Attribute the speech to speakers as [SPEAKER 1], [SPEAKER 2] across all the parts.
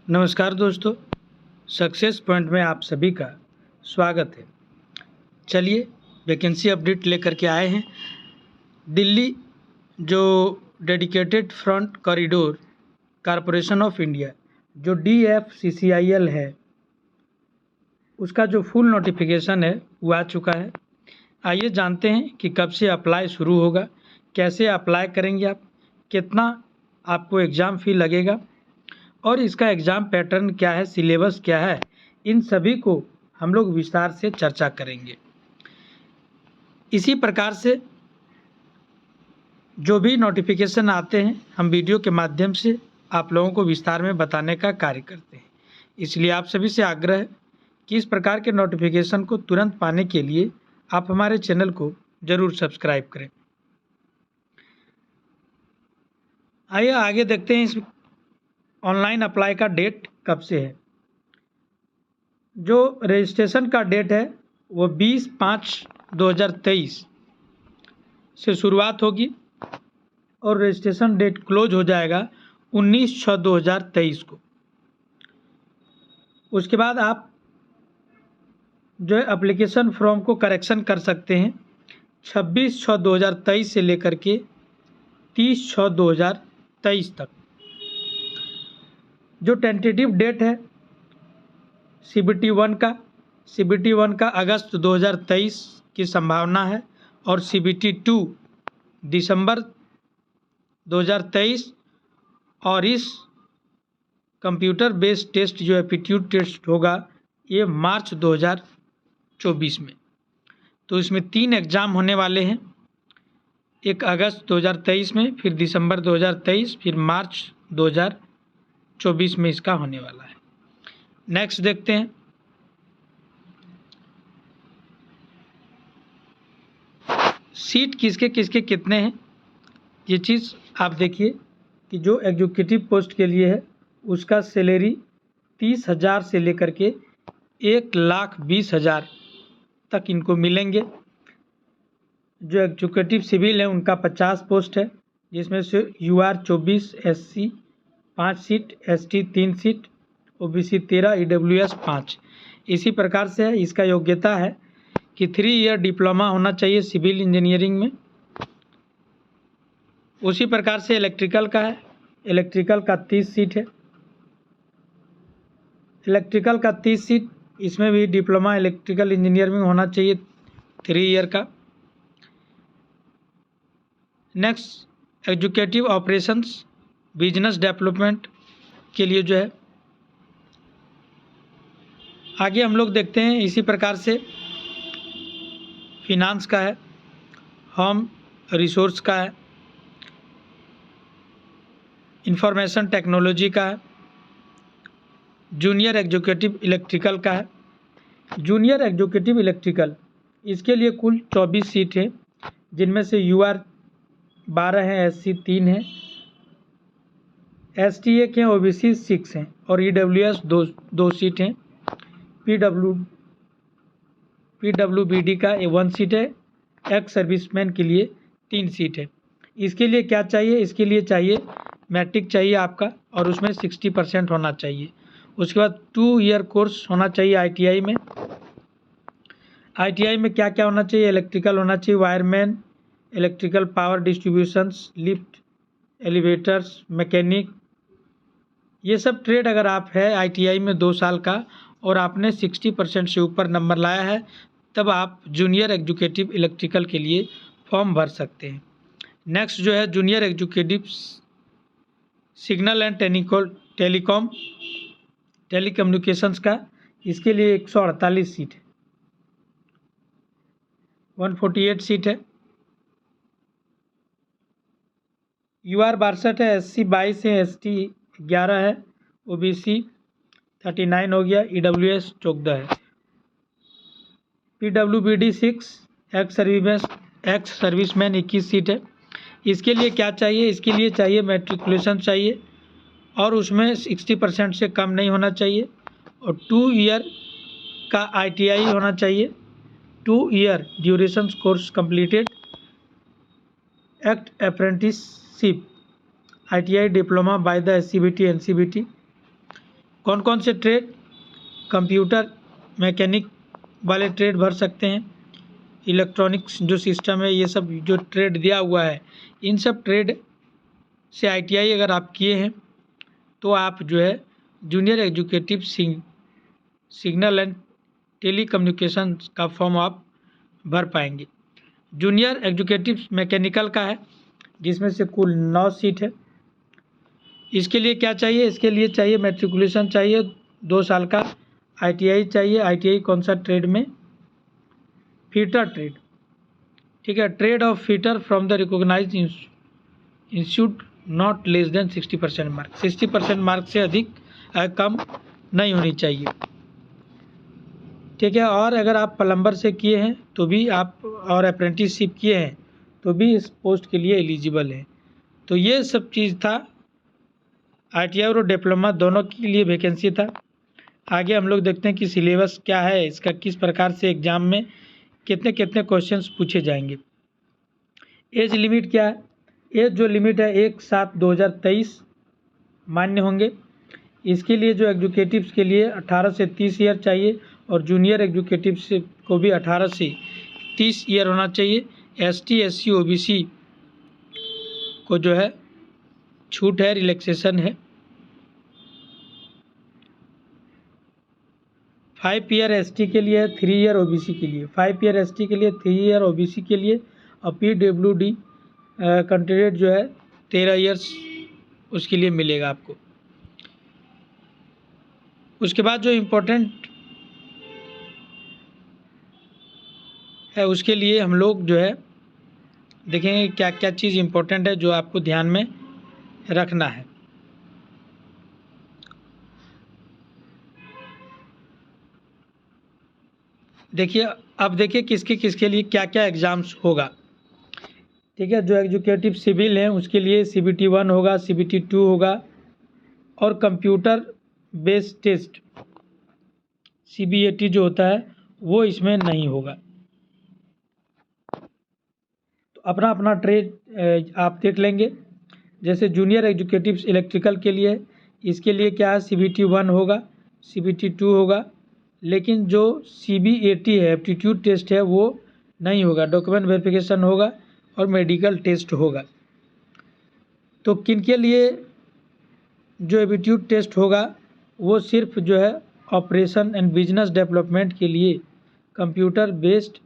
[SPEAKER 1] नमस्कार दोस्तों, success point में आप सभी का स्वागत है। चलिए वैकेंसी अपडेट लेकर के आए हैं। दिल्ली जो dedicated front corridor corporation of India जो DFCCIL है, उसका जो फुल नोटिफिकेशन है वो आ चुका है। आइए जानते हैं कि कब से अप्लाई शुरू होगा, कैसे अप्लाई करेंगे आप, कितना आपको एग्ज़ाम फ़ी लगेगा और इसका एग्ज़ाम पैटर्न क्या है, सिलेबस क्या है, इन सभी को हम लोग विस्तार से चर्चा करेंगे। इसी प्रकार से जो भी नोटिफिकेशन आते हैं हम वीडियो के माध्यम से आप लोगों को विस्तार में बताने का कार्य करते हैं। इसलिए आप सभी से आग्रह है कि इस प्रकार के नोटिफिकेशन को तुरंत पाने के लिए आप हमारे चैनल को ज़रूर सब्सक्राइब करें। आइए आगे देखते हैं इस ऑनलाइन अप्लाई का डेट कब से है। जो रजिस्ट्रेशन का डेट है वो 20/5/2023 से शुरुआत होगी और रजिस्ट्रेशन डेट क्लोज हो जाएगा 19/6/2023 को। उसके बाद आप जो है एप्लीकेशन फॉर्म को करेक्शन कर सकते हैं 26/6/2023 से लेकर के 30/6/2023 तक। जो टेंटेटिव डेट है CBT 1 का अगस्त 2023 की संभावना है और CBT 2 दिसंबर 2023 और इस कंप्यूटर बेस्ड टेस्ट जो एप्टीट्यूड टेस्ट होगा ये मार्च 2024 में। तो इसमें 3 एग्ज़ाम होने वाले हैं, एक अगस्त 2023 में, फिर दिसंबर 2023, फिर मार्च 2024 में इसका होने वाला है। नेक्स्ट देखते हैं। सीट किसके किसके कितने हैं, ये चीज़ आप देखिए कि जो एग्जीक्यूटिव पोस्ट के लिए है उसका सैलरी 30,000 से लेकर के 1,20,000 तक इनको मिलेंगे। जो एग्जीक्यूटिव सिविल है उनका 50 पोस्ट है, जिसमें से UR 24, SC 5 seat, ST 3 seat, OBC 13, EWS 5। इसी प्रकार से है। इसका योग्यता है कि 3 ईयर डिप्लोमा होना चाहिए सिविल इंजीनियरिंग में। उसी प्रकार से इलेक्ट्रिकल का है, इलेक्ट्रिकल का 30 सीट है, इलेक्ट्रिकल का 30 सीट, इसमें भी डिप्लोमा इलेक्ट्रिकल इंजीनियरिंग होना चाहिए 3 ईयर का। Next executive operations business development के लिए जो है आगे हम लोग देखते हैं। इसी प्रकार से फिनांस का है, होम रिसोर्स का है, इंफॉर्मेशन टेक्नोलॉजी का है, जूनियर एग्जीक्यूटिव इलेक्ट्रिकल का है। जूनियर एग्जीक्यूटिव इलेक्ट्रिकल इसके लिए कुल 24 सीट है, जिनमें से UR 12 है, SC 3 है, ST 1 है, OBC 6 हैं और EWS 2 सीट हैं। PWBD का 1 सीट है, एक्स सर्विसमैन के लिए 3 सीट है। इसके लिए क्या चाहिए, इसके लिए चाहिए मैट्रिक चाहिए आपका और उसमें 60% होना चाहिए। उसके बाद 2 ईयर कोर्स होना चाहिए ITI में। ITI में क्या क्या होना चाहिए, इलेक्ट्रिकल होना चाहिए, wireman, electrical power distributions, lift, elevators, mechanic, ये सब ट्रेड अगर आप है ITI में 2 साल का और आपने 60% से ऊपर नंबर लाया है, तब आप जूनियर एग्जीक्यूटिव इलेक्ट्रिकल के लिए फॉर्म भर सकते हैं। नेक्स्ट जो है junior executive signal and telecommunications का, इसके लिए 148 सीट है, 148 सीट है। UR 62 है, SC 22 है, ST 11 है, OBC 39 हो गया, EWS 14 है। PWBD 6 एक्स सर्विसमैन 21 सीट है। इसके लिए क्या चाहिए, इसके लिए चाहिए मैट्रिकुलेशन चाहिए और उसमें 60% से कम नहीं होना चाहिए और 2 ईयर का ITI होना चाहिए, 2 year duration course completed, act apprenticeship, ITI diploma by the SCBT NCBT, कौन कौन से ट्रेड? कंप्यूटर मैकेनिक वाले ट्रेड भर सकते हैं, इलेक्ट्रॉनिक्स जो सिस्टम है, ये सब जो ट्रेड दिया हुआ है, इन सब ट्रेड से ITI अगर आप किए हैं तो आप जो है junior executive signal and telecommunication का फॉर्म आप भर पाएंगे। जूनियर एग्जीक्यूटिव मैकेनिकल का है, जिसमें से कुल 9 सीट है। इसके लिए क्या चाहिए? इसके लिए चाहिए मैट्रिकुलेशन चाहिए 2 साल का, ITI चाहिए। ITI कौन सा ट्रेड में? फिटर ट्रेड, ठीक है। Trade of fitter from the recognised institute not less than 60% mark. 60% mark से अधिक कम नहीं होनी चाहिए, ठीक है। और अगर आप प्लम्बर से किए हैं तो भी आप, और अप्रेंटिसशिप किए हैं तो भी इस पोस्ट के लिए एलिजिबल है। तो ये सब चीज़ था, ITI और डिप्लोमा दोनों के लिए वैकेंसी था। आगे हम लोग देखते हैं कि सिलेबस क्या है इसका, किस प्रकार से एग्ज़ाम में कितने कितने क्वेश्चंस पूछे जाएंगे। एज लिमिट क्या है? एज जो लिमिट है 1/7/2023 मान्य होंगे। इसके लिए जो एग्जीक्यूटिव्स के लिए 18 से 30 ईयर चाहिए, और जूनियर एग्जीक्यूटिव्स को भी 18 से 30 ईयर होना चाहिए। ST SC OBC को जो है छूट है, रिलैक्सेशन है। 5 ईयर ST के लिए, 3 ईयर OBC के लिए। 5 ईयर ST के लिए, 3 ईयर OBC के लिए। और PWD कैंडिडेट जो है 13 ईयर्स उसके लिए मिलेगा आपको। उसके बाद जो इम्पोर्टेंट है उसके लिए हम लोग जो है देखेंगे क्या क्या चीज़ इम्पोर्टेंट है जो आपको ध्यान में रखना है। देखिए, अब देखिए किसके किसके लिए क्या क्या एग्ज़ाम्स होगा, ठीक है। जो एग्जीक्यूटिव सिविल हैं उसके लिए CBT 1 होगा, CBT 2 होगा, और कंप्यूटर बेस्ड टेस्ट CBAT जो होता है वो इसमें नहीं होगा। तो अपना अपना ट्रेड आप देख लेंगे। जैसे जूनियर एग्जीक्यूटिव इलेक्ट्रिकल के लिए, इसके लिए क्या है, CBT 1 होगा, CBT 2 होगा, लेकिन जो CBAT है, एप्टीट्यूड टेस्ट है, वो नहीं होगा। डॉक्यूमेंट वेरिफिकेशन होगा और मेडिकल टेस्ट होगा। तो किन के लिए जो एप्टीट्यूड टेस्ट होगा वो सिर्फ जो है ऑपरेशन एंड बिजनेस डेवलपमेंट के लिए कंप्यूटर बेस्ड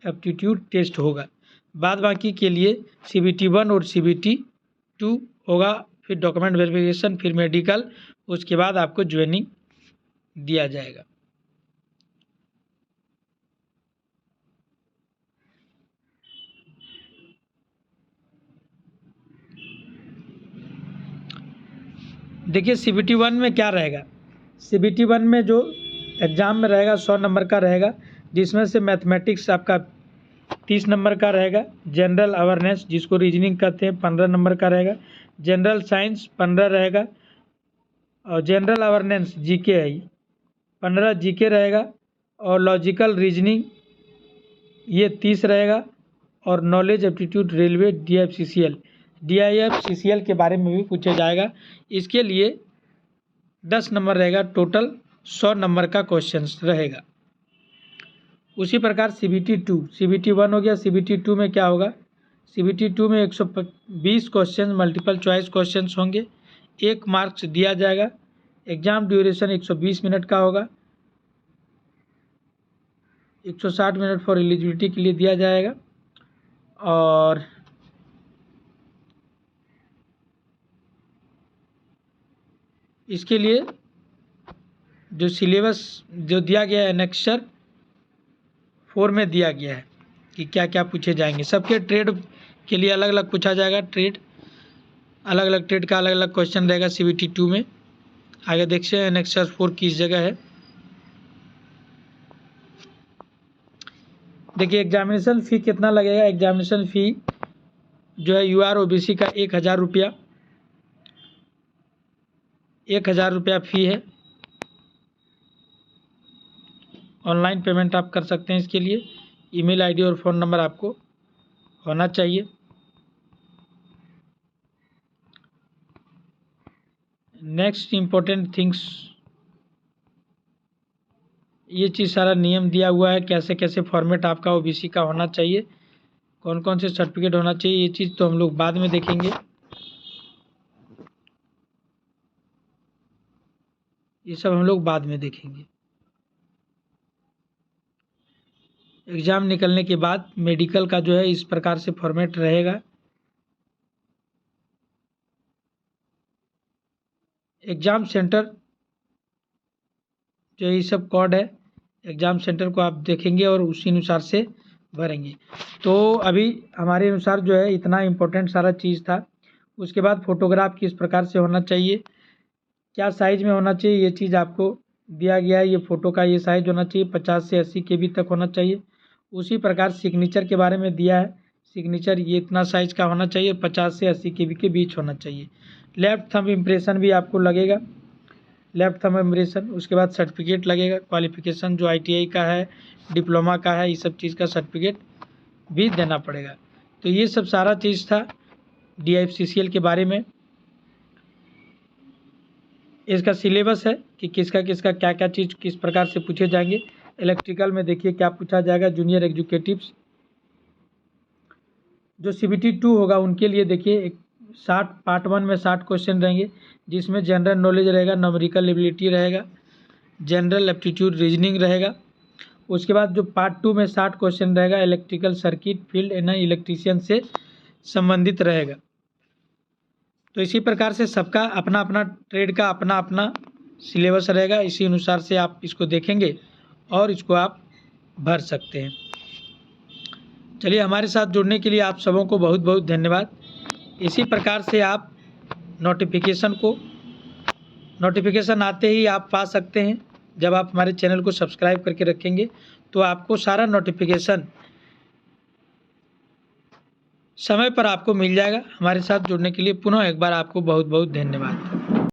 [SPEAKER 1] एप्टीट्यूड टेस्ट होगा। बाद बाकी के लिए CBT 1 और CBT 2 होगा, फिर डॉक्यूमेंट वेरिफिकेशन, फिर मेडिकल, उसके बाद आपको ज्वाइनिंग दिया जाएगा। देखिए CBT 1 में क्या रहेगा। CBT 1 में जो एग्ज़ाम में रहेगा 100 नंबर का रहेगा, जिसमें से मैथमेटिक्स आपका 30 नंबर का रहेगा। जनरल अवेयरनेस जिसको रीजनिंग कहते हैं 15 नंबर का रहेगा। जनरल साइंस 15 रहेगा, और जनरल अवेयरनेस GK है 15 GK रहेगा, और लॉजिकल रीजनिंग ये 30 रहेगा, और नॉलेज एप्टीट्यूड रेलवे DIFCCL के बारे में भी पूछा जाएगा। इसके लिए 10 नंबर रहेगा, टोटल 100 नंबर का क्वेश्चन रहेगा। उसी प्रकार CBT 1 हो गया। CBT 2 में क्या होगा, CBT 2 में 120 क्वेश्चन मल्टीपल चॉइस क्वेश्चन होंगे, 1 मार्क्स दिया जाएगा। एग्ज़ाम ड्यूरेशन 120 मिनट का होगा, 160 मिनट फॉर एलिजिबिलिटी के लिए दिया जाएगा। और इसके लिए जो सिलेबस जो दिया गया है एनेक्सर 4 में दिया गया है कि क्या क्या पूछे जाएंगे। सबके ट्रेड के लिए अलग अलग पूछा जाएगा, ट्रेड अलग अलग ट्रेड का अलग अलग क्वेश्चन रहेगा CBT 2 में। आगे देखते हैं एनेक्सर 4 किस जगह है। देखिए एग्जामिनेशन फ़ी कितना लगेगा। एग्जामिनेशन फ़ी जो है UR OBC का 1000 रुपया, 1000 रुपया फ़ी है। ऑनलाइन पेमेंट आप कर सकते हैं। इसके लिए ईमेल ID और फ़ोन नंबर आपको होना चाहिए। नेक्स्ट इम्पोर्टेंट थिंग्स, ये चीज़ सारा नियम दिया हुआ है, कैसे कैसे फॉर्मेट आपका ओबीसी का होना चाहिए, कौन कौन से सर्टिफिकेट होना चाहिए, ये चीज़ तो हम लोग बाद में देखेंगे। ये सब हम लोग बाद में देखेंगे। एग्ज़ाम निकलने के बाद मेडिकल का जो है इस प्रकार से फॉर्मेट रहेगा। एग्ज़ाम सेंटर जो ये सब कोड है, एग्ज़ाम सेंटर को आप देखेंगे और उसी अनुसार से भरेंगे। तो अभी हमारे अनुसार जो है इतना इम्पोर्टेंट सारा चीज़ था। उसके बाद फ़ोटोग्राफ किस प्रकार से होना चाहिए, क्या साइज़ में होना चाहिए, ये चीज़ आपको दिया गया है। ये फ़ोटो का ये साइज़ होना चाहिए 50 से 80 KB तक होना चाहिए। उसी प्रकार सिग्नेचर के बारे में दिया है, सिग्नेचर ये इतना साइज़ का होना चाहिए, 50 से 80 KB के बीच होना चाहिए। लेफ़्ट थंब इम्प्रेशन भी आपको लगेगा, लेफ़्ट थंब इम्प्रेशन। उसके बाद सर्टिफिकेट लगेगा, क्वालिफ़िकेशन जो ITI का है, डिप्लोमा का है, ये सब चीज़ का सर्टिफिकेट भी देना पड़ेगा। तो ये सब सारा चीज़ था DIFCCL के बारे में। इसका सिलेबस है कि किसका किसका क्या क्या चीज़ किस प्रकार से पूछे जाएंगे। इलेक्ट्रिकल में देखिए क्या पूछा जाएगा, जूनियर एग्जीक्यूटिव्स जो CBT 2 होगा उनके लिए देखिए 60 पार्ट 1 में 60 क्वेश्चन रहेंगे, जिसमें जनरल नॉलेज रहेगा, न्यूमेरिकल एबिलिटी रहेगा, जनरल एप्टीट्यूड रीजनिंग रहेगा। उसके बाद जो पार्ट 2 में 60 क्वेश्चन रहेगा, electrical circuit field and electrician से संबंधित रहेगा। तो इसी प्रकार से सबका अपना अपना ट्रेड का अपना अपना सिलेबस रहेगा, इसी अनुसार से आप इसको देखेंगे और इसको आप भर सकते हैं। चलिए, हमारे साथ जुड़ने के लिए आप सबों को बहुत बहुत धन्यवाद। इसी प्रकार से आप नोटिफिकेशन आते ही आप पा सकते हैं। जब आप हमारे चैनल को सब्सक्राइब करके रखेंगे तो आपको सारा नोटिफिकेशन समय पर आपको मिल जाएगा। हमारे साथ जुड़ने के लिए पुनः एक बार आपको बहुत बहुत धन्यवाद।